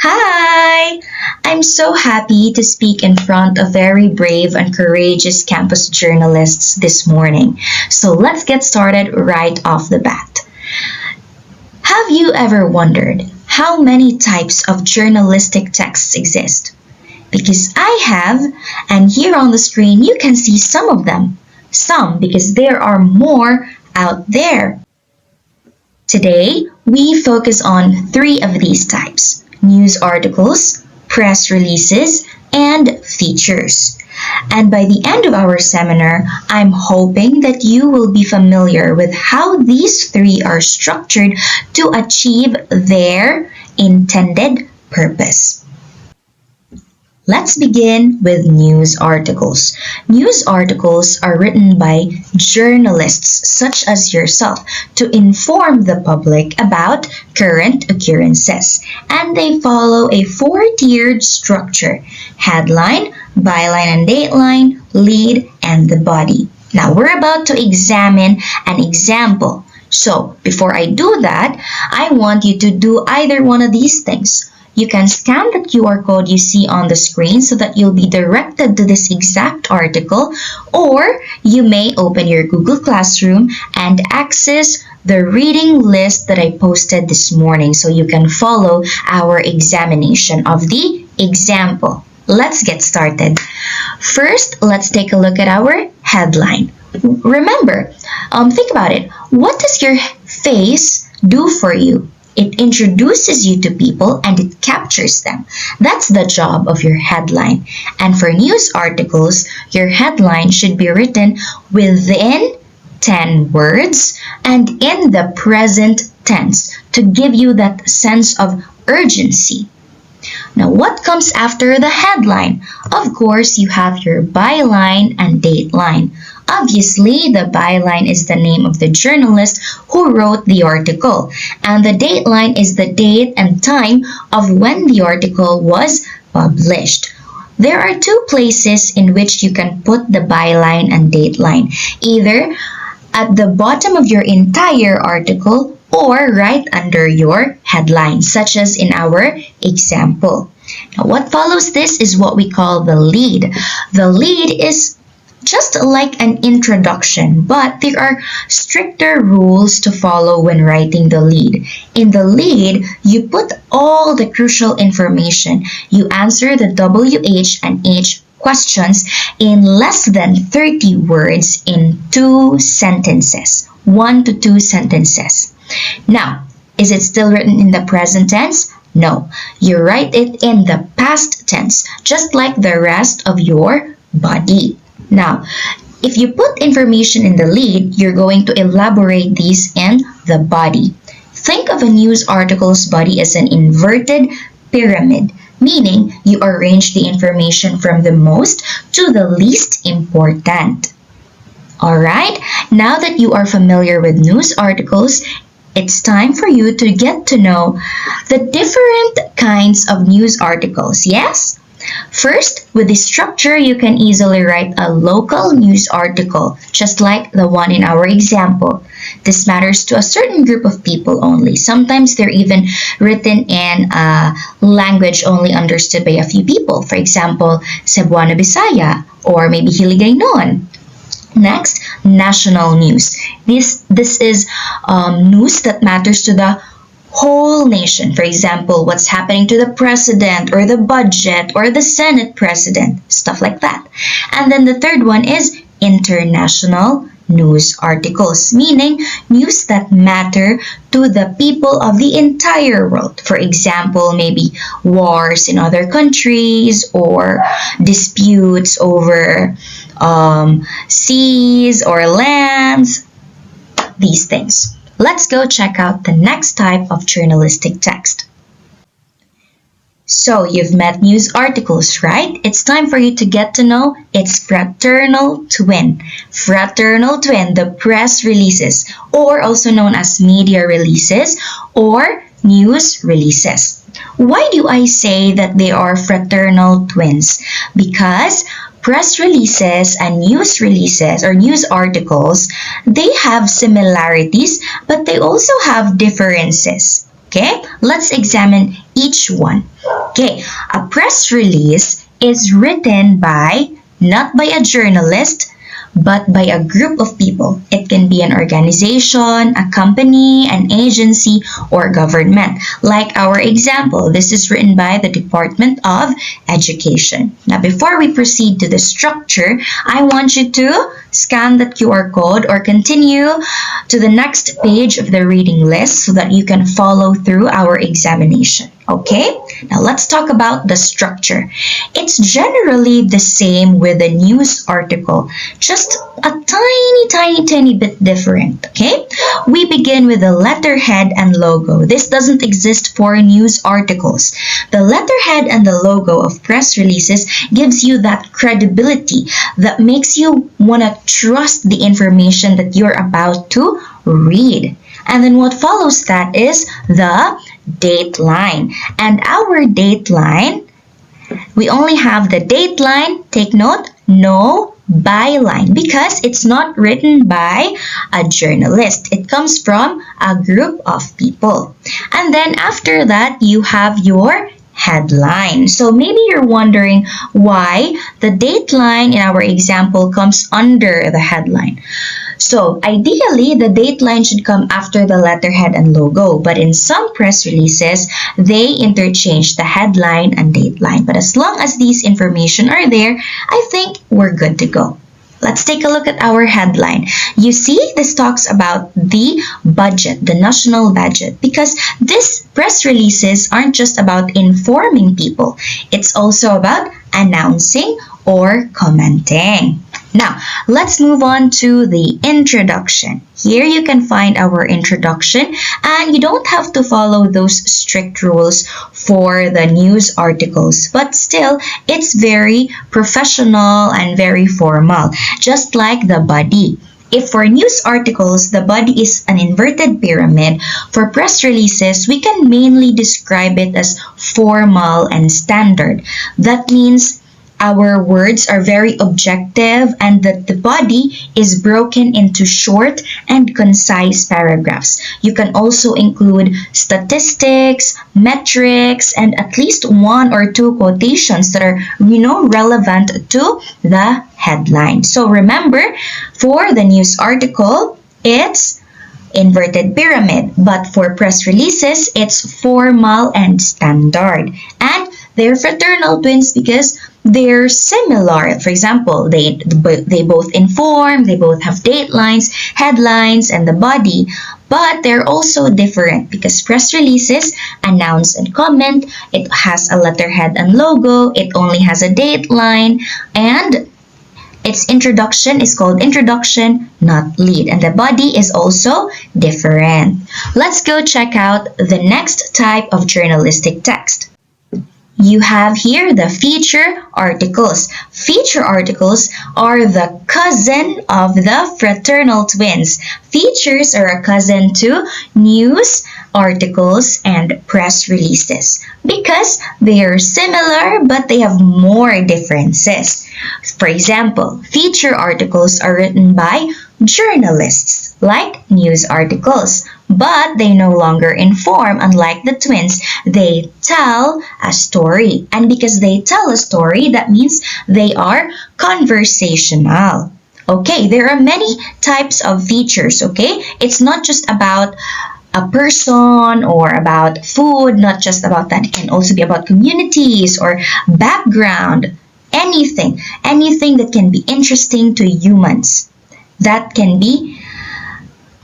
Hi! I'm so happy to speak in front of very brave and courageous campus journalists this morning. So let's get started right off the bat. Have you ever wondered how many types of journalistic texts exist? Because I have, and here on the screen you can see some of them. Some because there are more out there. Today, we focus on three of these types: news articles, press releases, and features. And by the end of our seminar, I'm hoping that you will be familiar with how these three are structured to achieve their intended purpose. Let's begin with news articles. News articles are written by journalists such as yourself to inform the public about current occurrences. And they follow a four-tiered structure: headline, byline and dateline, lead, and the body. Now we're about to examine an example. So before I do that, I want you to do either one of these things. You can scan the QR code you see on the screen so that you'll be directed to this exact article, or you may open your Google Classroom and access the reading list that I posted this morning so you can follow our examination of the example. Let's get started. First, let's take a look at our headline. Remember, think about it. What does your face do for you? It introduces you to people and it captures them. That's the job of your headline. And for news articles, your headline should be written within 10 words and in the present tense to give you that sense of urgency. Now, what comes after the headline? Of course, you have your byline and dateline. Obviously, the byline is the name of the journalist who wrote the article, and the dateline is the date and time of when the article was published. There are two places in which you can put the byline and dateline, either at the bottom of your entire article or right under your headline, such as in our example. Now, what follows this is what we call the lead. The lead is just like an introduction, but there are stricter rules to follow when writing the lead. In the lead, you put all the crucial information. You answer the WH and H questions in less than 30 words in 2 sentences. 1 to 2 sentences. Now, is it still written in the present tense? No, you write it in the past tense, just like the rest of your body. Now, if you put information in the lead, you're going to elaborate these in the body. Think of a news article's body as an inverted pyramid, meaning you arrange the information from the most to the least important. Alright, now that you are familiar with news articles, it's time for you to get to know the different kinds of news articles, yes? First, with this structure, you can easily write a local news article, just like the one in our example. This matters to a certain group of people only. Sometimes they're even written in a language only understood by a few people. For example, Cebuano Bisaya or maybe Hiligay Noon. Next, national news. This is news that matters to the whole nation. For example, what's happening to the president or the budget or the Senate president, stuff like that. And then the third one is international news articles, meaning news that matter to the people of the entire world. For example, maybe wars in other countries or disputes over seas or lands, these things. Let's go check out the next type of journalistic text. So you've met news articles, right? It's time for you to get to know its fraternal twin. Fraternal twin, the press releases, or also known as media releases or news releases. Why do I say that they are fraternal twins? Because press releases and news releases or news articles, they have similarities, but they also have differences. Okay, let's examine each one. Okay, a press release is written by, not by a journalist, but by a group of people. It can be an organization, a company, an agency, or government. Like our example, this is written by the Department of Education. Now, before we proceed to the structure, I want you to scan the QR code or continue to the next page of the reading list so that you can follow through our examination. Okay, now let's talk about the structure. It's generally the same with a news article, just a tiny bit different. Okay, we begin with the letterhead and logo. This doesn't exist for news articles. The letterhead and the logo of press releases gives you that credibility that makes you want to trust the information that you're about to read. And then what follows that is the date line. And our date line, we only have the date line. Take note, no byline, because it's not written by a journalist. It comes from a group of people. And then after that, you have your headline. So maybe you're wondering why the date line in our example comes under the headline. So ideally, the date line should come after the letterhead and logo, but in some press releases, they interchange the headline and date line. But as long as these information are there, I think we're good to go. Let's take a look at our headline. You see, this talks about the budget, the national budget, because these press releases aren't just about informing people. It's also about announcing or commenting. Now, let's move on to the introduction. Here you can find our introduction, and you don't have to follow those strict rules for the news articles, but still, it's very professional and very formal, just like the body. If for news articles, the body is an inverted pyramid, for press releases, we can mainly describe it as formal and standard. That means our words are very objective and that the body is broken into short and concise paragraphs. You can also include statistics, metrics, and at least one or two quotations that are, relevant to the headline. So remember, for the news article, it's inverted pyramid, but for press releases, it's formal and standard. And they're fraternal twins because they're similar. For example, they both inform, they both have datelines, headlines, and the body, but they're also different because press releases announce and comment, it has a letterhead and logo, it only has a dateline, and its introduction is called introduction, not lead, and the body is also different. Let's go check out the next type of journalistic text. You have here the feature articles. Feature articles are the cousin of the fraternal twins. Features are a cousin to news articles and press releases because they are similar but they have more differences. For example, feature articles are written by journalists like news articles, but they no longer inform. Unlike the twins, they tell a story, and because they tell a story, that means they are conversational. Okay, there are many types of features. Okay, it's not just about a person or about food, not just about that. It can also be about communities or background, anything that can be interesting to humans. That can be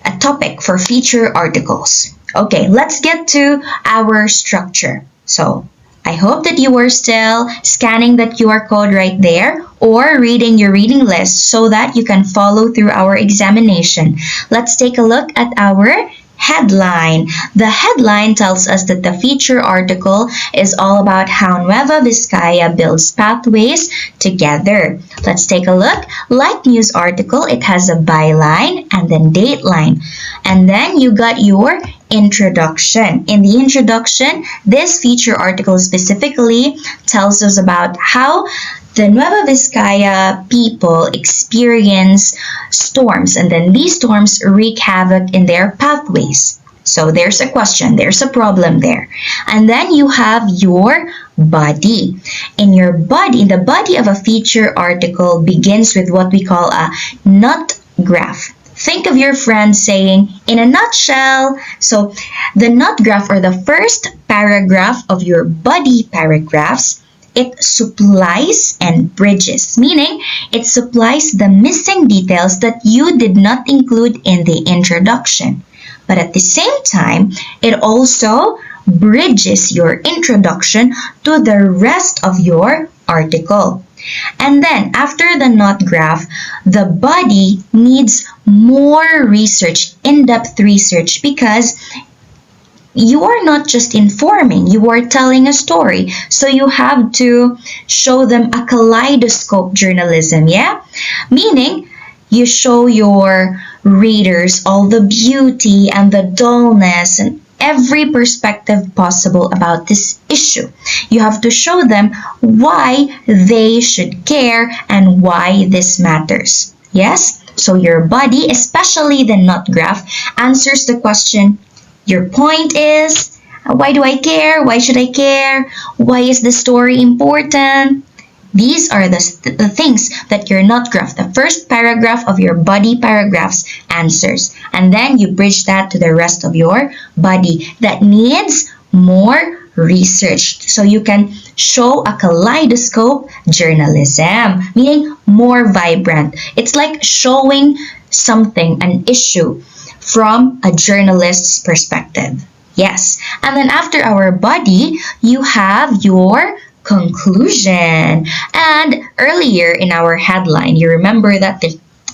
a topic for feature articles. Okay, let's get to our structure. So, I hope that you are still scanning the QR code right there or reading your reading list so that you can follow through our examination. Let's take a look at our headline. The headline tells us that the feature article is all about how Nueva Vizcaya builds pathways together. Let's take a look. Like news article, it has a byline and then dateline. And then you got your introduction. In the introduction, this feature article specifically tells us about how the Nueva Vizcaya people experience storms, and then these storms wreak havoc in their pathways. So there's a question, there's a problem there. And then you have your body. In the body of a feature article begins with what we call a nut graph. Think of your friend saying, in a nutshell. So the nut graph, or the first paragraph of your body paragraphs, it supplies and bridges, meaning it supplies the missing details that you did not include in the introduction. But at the same time, it also bridges your introduction to the rest of your article. And then after the nut graph, the body needs more research, in-depth research, because you are not just informing, you are telling a story. So you have to show them a kaleidoscope journalism, yeah? Meaning, you show your readers all the beauty and the dullness and every perspective possible about this issue. You have to show them why they should care and why this matters. Yes? So your body, especially the nut graph, answers the question, your point is, why do I care? Why should I care? Why is the story important? These are the things that your nut graph, the first paragraph of your body paragraphs, answers. And then you bridge that to the rest of your body that needs more research. So you can show a kaleidoscope journalism, meaning more vibrant. It's like showing something, an issue, from a journalist's perspective. Yes. And then after our body, you have your conclusion. And earlier in our headline, you remember that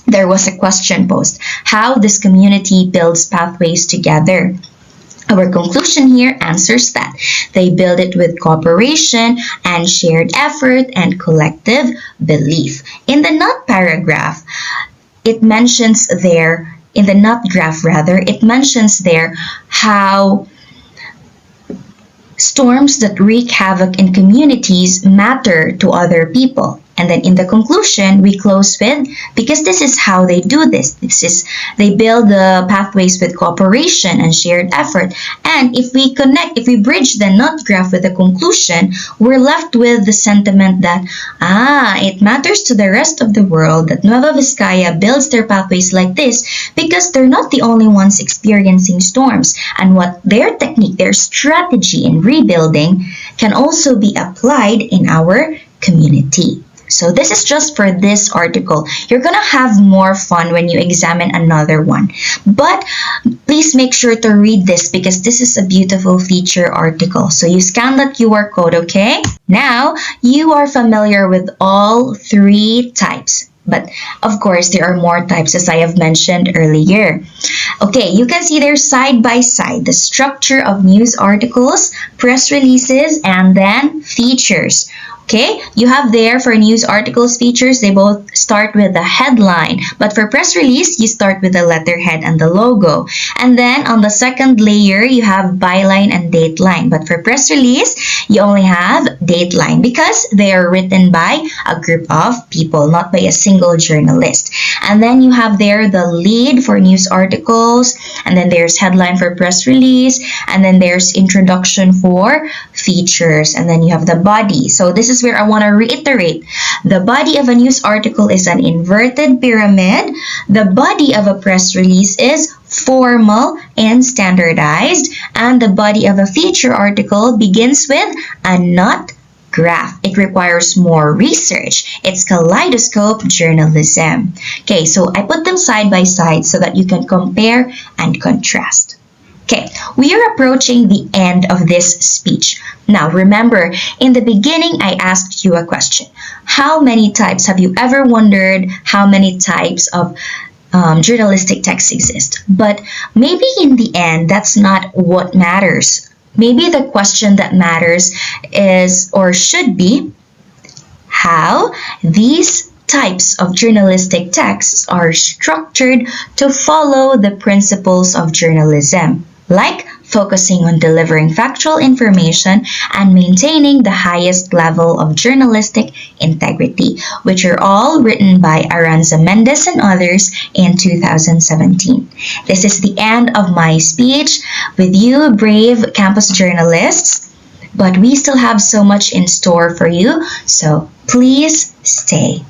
there was a question posed, how this community builds pathways together. Our conclusion here answers that. They build it with cooperation and shared effort and collective belief. In the nut paragraph, it mentions there, in the nut graph rather, it mentions there how storms that wreak havoc in communities matter to other people. And then in the conclusion, we close with, because this is how they do this. They build the pathways with cooperation and shared effort. And if we bridge the nut graph with the conclusion, we're left with the sentiment that, it matters to the rest of the world that Nueva Vizcaya builds their pathways like this because they're not the only ones experiencing storms. And what their technique, their strategy in rebuilding can also be applied in our community. So this is just for this article. You're gonna have more fun when you examine another one. But please make sure to read this because this is a beautiful feature article. So you scan that QR code, okay? Now, you are familiar with all three types. But of course, there are more types as I have mentioned earlier. Okay, you can see there side by side the structure of news articles, press releases, and then features. Okay, you have there for news articles features, they both start with the headline. But for press release, you start with the letterhead and the logo. And then on the second layer, you have byline and dateline. But for press release, you only have dateline because they are written by a group of people, not by a single journalist. And then you have there the lead for news articles. And then there's headline for press release. And then there's introduction for features. And then you have the body. So this is where I want to reiterate. The body of a news article is an inverted pyramid. The body of a press release is formal and standardized. And the body of a feature article begins with a nut graph. It requires more research. It's kaleidoscope journalism. Okay, so I put them side by side so that you can compare and contrast. Okay, we are approaching the end of this speech. Now, remember, in the beginning, I asked you a question. How many types, have you ever wondered how many types of journalistic texts exist? But maybe in the end, that's not what matters. Maybe the question that matters is, or should be, how these types of journalistic texts are structured to follow the principles of journalism. Like focusing on delivering factual information and maintaining the highest level of journalistic integrity, which are all written by Aranza Mendez and others in 2017. This is the end of my speech with you, brave campus journalists, but we still have so much in store for you, so please stay.